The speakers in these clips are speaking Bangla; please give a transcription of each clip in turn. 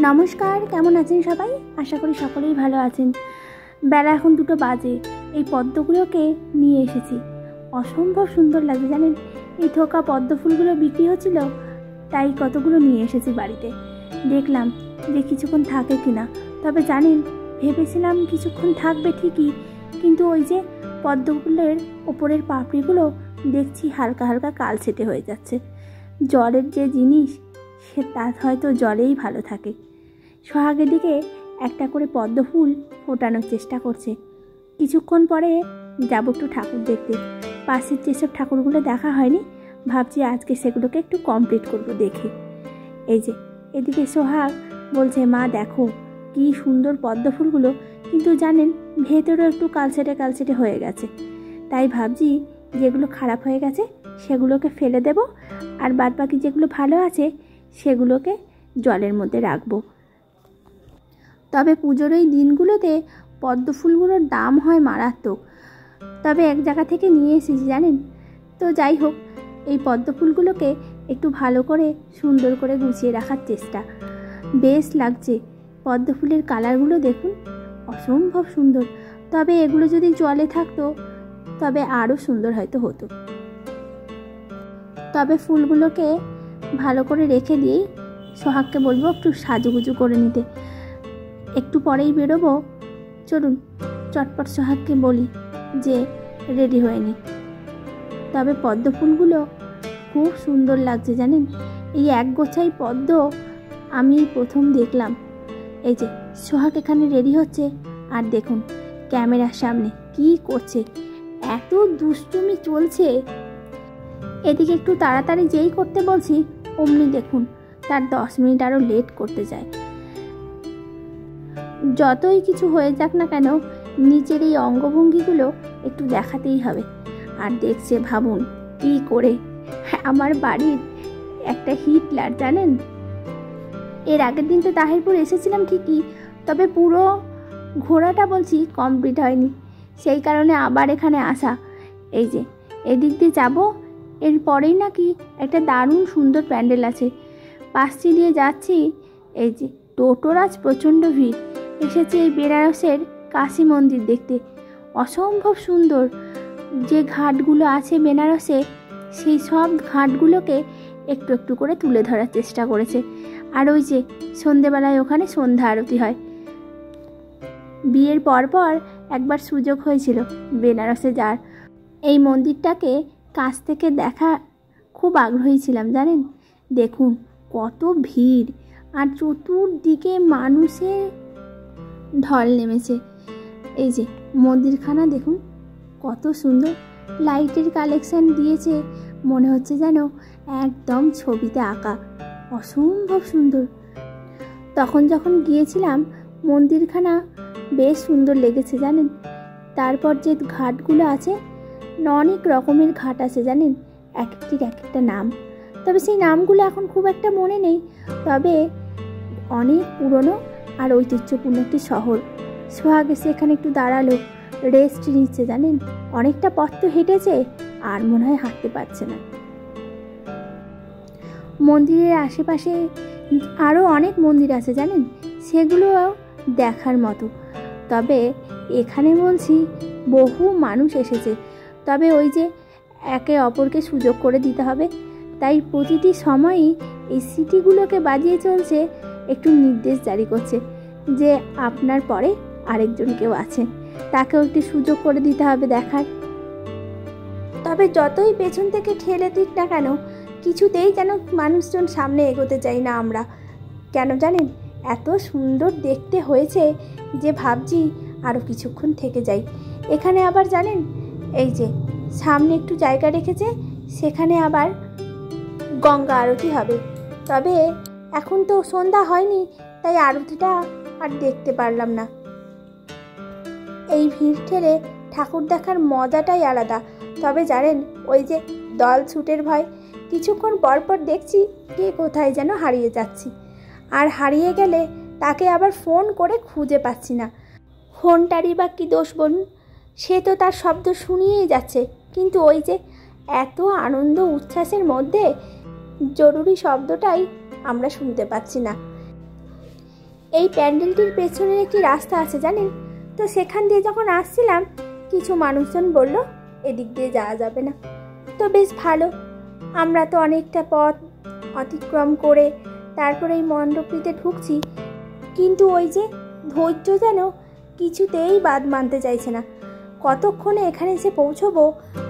নমস্কার, কেমন আছেন সবাই? আশা করি সকলেই ভালো আছেন। বেলা এখন 2টো বাজে। এই পদ্মগুলোকে নিয়ে এসেছি। অসম্ভব সুন্দর লাগে জানেন। এই থোকা পদ্ম ফুলগুলো বিক্রি হচ্ছিল, তাই কতগুলো নিয়ে এসেছি বাড়িতে। দেখলাম যে কিছুক্ষণ থাকে কিনা। তবে জানেন, ভেবেছিলাম কিছুক্ষণ থাকবে ঠিকই, কিন্তু ওই যে পদ্মগুলোর ওপরের পাপড়িগুলো দেখছি হালকা হালকা কালচেটে হয়ে যাচ্ছে। জলের যে জিনিস, সে তা হয়তো জলেই ভালো থাকে। সোহাগের দিকে একটা করে পদ্ম ফুল ফোটানোর চেষ্টা করছে। কিছুক্ষণ পরে যাব একটু ঠাকুর দেখতে। পাশের যেসব ঠাকুরগুলো দেখা হয়নি, ভাবছি আজকে সেগুলোকে একটু কমপ্লিট করব দেখে। এই যে এদিকে সোহাগ বলছে, মা দেখো কি সুন্দর পদ্ম ফুলগুলো, কিন্তু জানেন ভেতরেও একটু কালচেটে হয়ে গেছে। তাই ভাবছি যেগুলো খারাপ হয়ে গেছে সেগুলোকে ফেলে দেব, আর বাদবাকি যেগুলো ভালো আছে সেগুলোকে জলের মধ্যে রাখবো। তবে পুজোর এই দিনগুলোতে পদ্ম ফুলগুলোর দাম হয় মারাত্মক। তবে এক জায়গা থেকে নিয়ে এসেছি জানেন। তো যাই হোক, এই পদ্ম ফুলগুলোকে একটু ভালো করে সুন্দর করে গুছিয়ে রাখার চেষ্টা। বেশ লাগছে। পদ্ম ফুলের কালারগুলো দেখুন, অসম্ভব সুন্দর। তবে এগুলো যদি জলে থাকতো তবে আরও সুন্দর হয়তো হতো। তবে ফুলগুলোকে ভালো করে রেখে দিয়েই সোহাগকে বলবো একটু সাজুগুজু করে নিতে। একটু পরেই বেরোবো, চলুন চটপট সোহাগকে বলি যে রেডি হয়ে নি। তবে পদ্ম ফুলগুলো খুব সুন্দর লাগছে জানেন। এই এক গোছাই পদ্ম আমি প্রথম দেখলাম। এই যে সোহাগ এখানে রেডি হচ্ছে, আর দেখুন ক্যামেরার সামনে কি করছে, এত দুষ্টুমি চলছে। এদিকে একটু তাড়াতাড়ি যেই করতে বলছি, অমনি দেখুন তার 10 মিনিট আরও লেট করতে যায়। যতই কিছু হয়ে যাক না কেন, নিচের এই অঙ্গভঙ্গিগুলো একটু দেখাতেই হবে। আর দেখছে ভাবুন কি করে, আমার বাড়ির একটা হিটলার জানেন। এর আগের দিন তো তাহিরপুর এসেছিলাম ঠিকই, তবে পুরো ঘোরাটা বলছি কমপ্লিট হয়নি। সেই কারণে আবার এখানে আসা। এই যে এদিক দিয়ে যাবো, এরপরেই নাকি একটা দারুণ সুন্দর প্যান্ডেল আছে। পাশটি দিয়ে যাচ্ছি, এই যে টোটোর আজ প্রচণ্ড ভিড়। এসেছে এই বেনারসের কাশী মন্দির দেখতে। অসম্ভব সুন্দর যে ঘাটগুলো আছে বেনারসে, সেই সব ঘাটগুলোকে একটু একটু করে তুলে ধরার চেষ্টা করেছে। আর ওই যে সন্ধেবেলায় ওখানে সন্ধ্যা আরতি হয়। বিয়ের পর একবার সুযোগ হয়েছিল বেনারসে যাওয়ার। এই মন্দিরটাকে কাছ থেকে দেখা খুব আগ্রহী ছিলাম জানেন। দেখুন কত ভিড়, আর চতুর্দিকে মানুষের ঢল নেমেছে। এই যে মন্দিরখানা দেখুন কত সুন্দর, লাইটের কালেকশন দিয়েছে, মনে হচ্ছে যেন একদম ছবিতে আঁকা। অসম্ভব সুন্দর। তখন যখন গিয়েছিলাম মন্দিরখানা বেশ সুন্দর লেগেছে জানেন। তারপর যে ঘাটগুলো আছে, অনেক রকমের ঘাট আছে জানেন, এক একটা নাম। তবে সেই নামগুলো এখন খুব একটা মনে নেই। তবে অনেক পুরনো আর ঐতিহ্যপূর্ণ একটি শহর। সোহাগ এসে এখানে একটু দাঁড়ালো, রেস্ট নিচ্ছে জানেন। অনেকটা পথ তো হেঁটেছে, আর মনে হয় হাঁটতে পারছে না। মন্দিরের আশেপাশে আরও অনেক মন্দির আছে জানেন, সেগুলো দেখার মতো। তবে এখানে বলছি বহু মানুষ এসেছে। তবে ওই যে একে অপরকে সুযোগ করে দিতে হবে, তাই প্রতিটি সময়ই এই সিটিগুলোকে বাজিয়ে চলছে, একটু নির্দেশ জারি করছে যে আপনার পরে আরেকজন কেউ আছে, তাকেও একটু সুযোগ করে দিতে হবে দেখার। তবে যতই পেছন থেকে ঠেলে দিক না কেন, কিছুতেই যেন মানুষজন সামনে এগোতে চাই না আমরা। কেন জানেন, এত সুন্দর দেখতে হয়েছে যে ভাবছি আরও কিছুক্ষণ থেকে যাই। এখানে আবার জানেন, এই যে সামনে একটু জায়গা রেখেছে, সেখানে আবার গঙ্গা আরতি হবে। তবে এখন তো সন্ধ্যা হয়নি, তাই আরতিটা আর দেখতে পারলাম না। এই ভিড় ঠেলে ঠাকুর দেখার মজাটাই আলাদা। তবে জানেন, ওই যে দল ছুটের ভয়, কিছুক্ষণ পরপর দেখছি কে কোথায় যেন হারিয়ে যাচ্ছি। আর হারিয়ে গেলে তাকে আবার ফোন করে খুঁজে পাচ্ছি না। ফোনটারই বা কী দোষ বলুন, সে তো তার শব্দ শুনিয়েই যাচ্ছে, কিন্তু ওই যে এত আনন্দ উচ্ছ্বাসের মধ্যে জরুরি শব্দটাই আমরা শুনতে পাচ্ছি না। এই প্যান্ডেলটির পেছনের একটি রাস্তা আছে জানেন, তো সেখান দিয়ে যখন আসছিলাম কিছু মানুষজন বলল এদিক দিয়ে যাওয়া যাবে না। তো বেশ ভালো, আমরা তো অনেকটা পথ অতিক্রম করে তারপরে এই মণ্ডপটিতে ঢুকছি, কিন্তু ওই যে ধৈর্য যেন কিছুতেই বাদ মানতে চাইছে না। কতক্ষণে এখানে এসে পৌঁছবো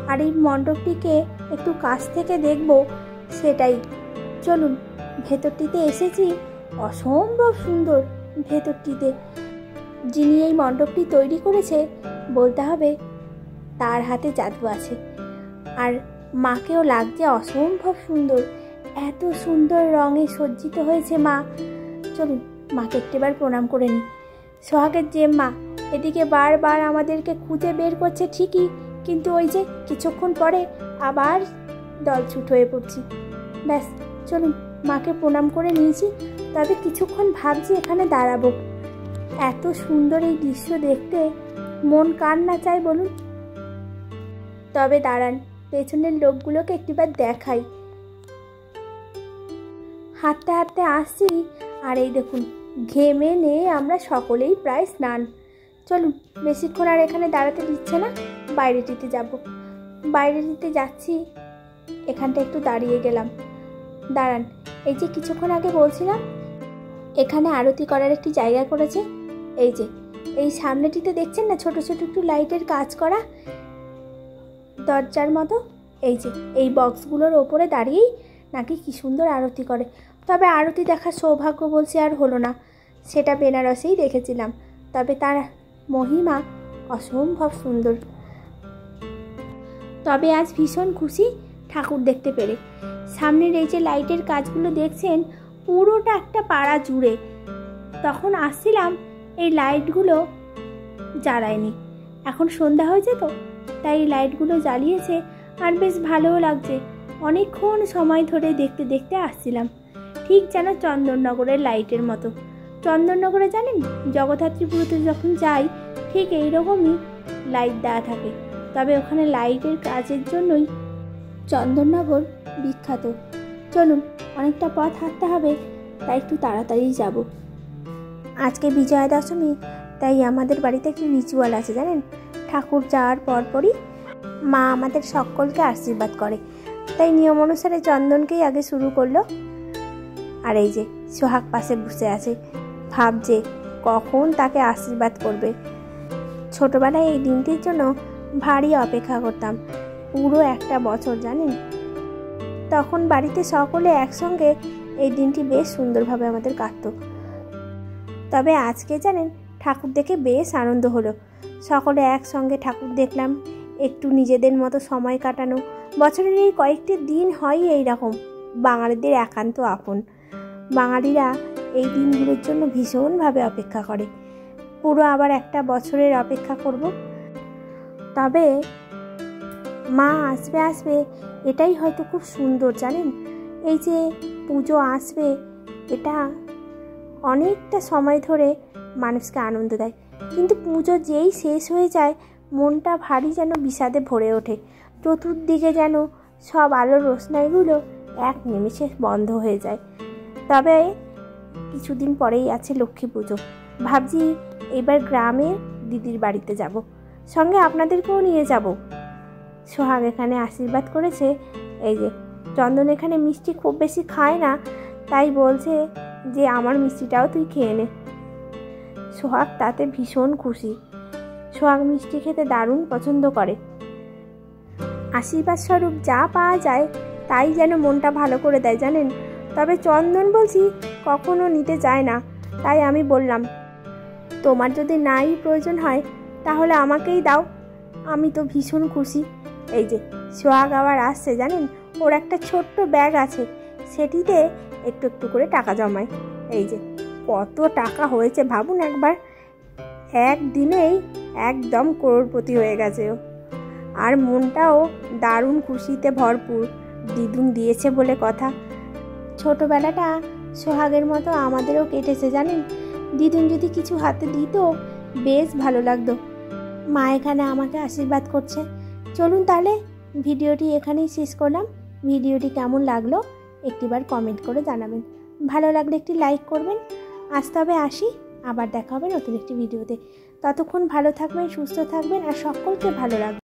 আর এই মণ্ডপটিকে একটু কাছ থেকে দেখব সেটাই। চলুন, ভেতরটিতে এসেছি, অসম্ভব সুন্দর ভেতরটিতে। যিনি এই মণ্ডপটি তৈরি করেছে বলতে হবে তার হাতে জাদু আছে। আর মাকেও লাগছে অসম্ভব সুন্দর, এত সুন্দর রঙে সজ্জিত হয়েছে মা। চলুন মাকে একটিবার প্রণাম করে নিই। সোহাগের যে মা এদিকে বারবার আমাদেরকে খুঁজে বের করছে ঠিকই, কিন্তু ওই যে কিছুক্ষণ পরে আবার দলছুট হয়ে পড়ছি। ব্যাস চলুন, মাকে প্রণাম করে নিয়েছি, তবে কিছুক্ষণ ভাবছি এখানে দাঁড়াবো। এত সুন্দর এই দৃশ্য দেখতে মন কার না চায় বলুন। তবে দাঁড়ান, পেছনের লোকগুলোকে একটিবার দেখাই। হাঁটতে হাঁটতে আসছি আর এই দেখুন ঘেমে নিয়ে আমরা সকলেই প্রায় স্নান। চলুন, বেশিক্ষণ আর এখানে দাঁড়াতে দিচ্ছে না, বাইরেটিতে যাব। বাইরেটিতে যাচ্ছি, এখানটা একটু দাঁড়িয়ে গেলাম। দাঁড়ান, এই যে কিছুক্ষণ আগে বলছিলাম এখানে আরতি করার একটি জায়গা করেছে, এই যে এই সামনেটিতে দেখছেন না ছোট ছোট একটু লাইটের কাজ করা দরজার মতো, এই যে এই বক্সগুলোর ওপরে দাঁড়িয়েই নাকি কি সুন্দর আরতি করে। তবে আরতি দেখার সৌভাগ্য বলছি আর হলো না, সেটা বেনারসেই দেখেছিলাম, তবে তার মহিমা অসম্ভব সুন্দর। তবে আজ ভীষণ খুশি ঠাকুর দেখতে পেরে। সামনের এই যে লাইটের কাজগুলো দেখছেন পুরোটা একটা পাড়া জুড়ে। তখন আসছিলাম এই লাইটগুলো জ্বালায়নি, এখন সন্ধ্যা হয়েছে তো তাই এই লাইটগুলো জ্বালিয়েছে আর বেশ ভালোও লাগছে। অনেকক্ষণ সময় ধরে দেখতে দেখতে আসছিলাম, ঠিক যেন চন্দননগরের লাইটের মতো। চন্দননগরে জানেন জগদ্ধাত্রীপুরতে যখন যাই ঠিক এইরকমই লাইট দেওয়া থাকে, তবে ওখানে লাইটের কাজের জন্যই চন্দননগর বিখ্যাত। চলুন, অনেকটা পথ হাঁটতে হবে, তাই একটু তাড়াতাড়ি যাব। আজকে বিজয়া দশমী, তাই আমাদের বাড়িতে একটি রিচুয়াল আছে জানেন। ঠাকুর যাওয়ার পরপরই মা আমাদের সকলকে আশীর্বাদ করে, তাই নিয়ম অনুসারে চন্দনকেই আগে শুরু করলো। আর এই যে সোহাগ পাশে বসে আছে, ভাবছে কখন তাকে আশীর্বাদ করবে। ছোটবেলায় এই দিনটির জন্য ভারী অপেক্ষা করতাম, পুরো একটা বছর জানেন। তখন বাড়িতে সকলে একসঙ্গে এই দিনটি বেশ সুন্দরভাবে আমাদের কাটতো। তবে আজকে জানেন ঠাকুর দেখে বেশ আনন্দ হলো, সকলে একসঙ্গে ঠাকুর দেখলাম, একটু নিজেদের মতো সময় কাটানো। বছরের এই কয়েকটি দিন হয় এইরকম, বাঙালিদের একান্ত আপন। বাঙালিরা এই দিনগুলোর জন্য ভীষণভাবে অপেক্ষা করে, পুরো আবার একটা বছরের অপেক্ষা করব। তবে মা আসবে আসবে এটাই হয়তো খুব সুন্দর জানেন। এই যে পুজো আসবে, এটা অনেকটা সময় ধরে মানুষকে আনন্দ দেয়, কিন্তু পুজো যেই শেষ হয়ে যায় মনটা ভারী যেন বিষাদে ভরে ওঠে। চতুর্দিকে যেন সব আলোর রোশনাইগুলো এক নিমেষে বন্ধ হয়ে যায়। তবে কিছুদিন পরেই আছে লক্ষ্মী পুজো, ভাবছি এবার গ্রামে দিদির বাড়িতে যাব, সঙ্গে আপনাদেরকেও নিয়ে যাব। সোহাগ এখানে আশীর্বাদ করেছে। এই যে চন্দন এখানে মিষ্টি খুব বেশি খায় না, তাই বলছে যে আমার মিষ্টিটাও তুই খেয়ে নে। সোহাগ তাতে ভীষণ খুশি, সোহাগ মিষ্টি খেতে দারুণ পছন্দ করে। আশীর্বাদ স্বরূপ যা পাওয়া যায় তাই যেন মনটা ভালো করে দেয় জানেন। তবে চন্দন বলছি কখনো নিতে চায় না, তাই আমি বললাম তোমার যদি নাই প্রয়োজন হয় তাহলে আমাকেই দাও, আমি তো ভীষণ খুশি। এই যে সোহাগ আবার আসছে জানেন, ওর একটা ছোট্ট ব্যাগ আছে, সেটিতে একটু একটু করে টাকা জমায়। এই যে কত টাকা হয়েছে ভাবুন একবার, একদিনেই একদম করোড়পতি হয়ে গেছে ও। আর মনটাও দারুণ খুশিতে ভরপুর, দিদুন দিয়েছে বলে কথা। ছোটোবেলাটা সোহাগের মতো আমাদেরও কেটেছে জানেন, দিদুন যদি কিছু হাতে দিত বেশ ভালো লাগতো। মা এখানে আমাকে আশীর্বাদ করছে। চলুন তাহলে ভিডিওটি এখানেই শেষ করলাম। ভিডিওটি কেমন লাগলো একটিবার কমেন্ট করে জানাবেন, ভালো লাগলে একটি লাইক করবেন, আজ তবে আসি, আবার দেখা হবে নতুন একটি ভিডিওতে। ততক্ষণ ভালো থাকবেন, সুস্থ থাকবেন আর সকলকে ভালো রাখবেন।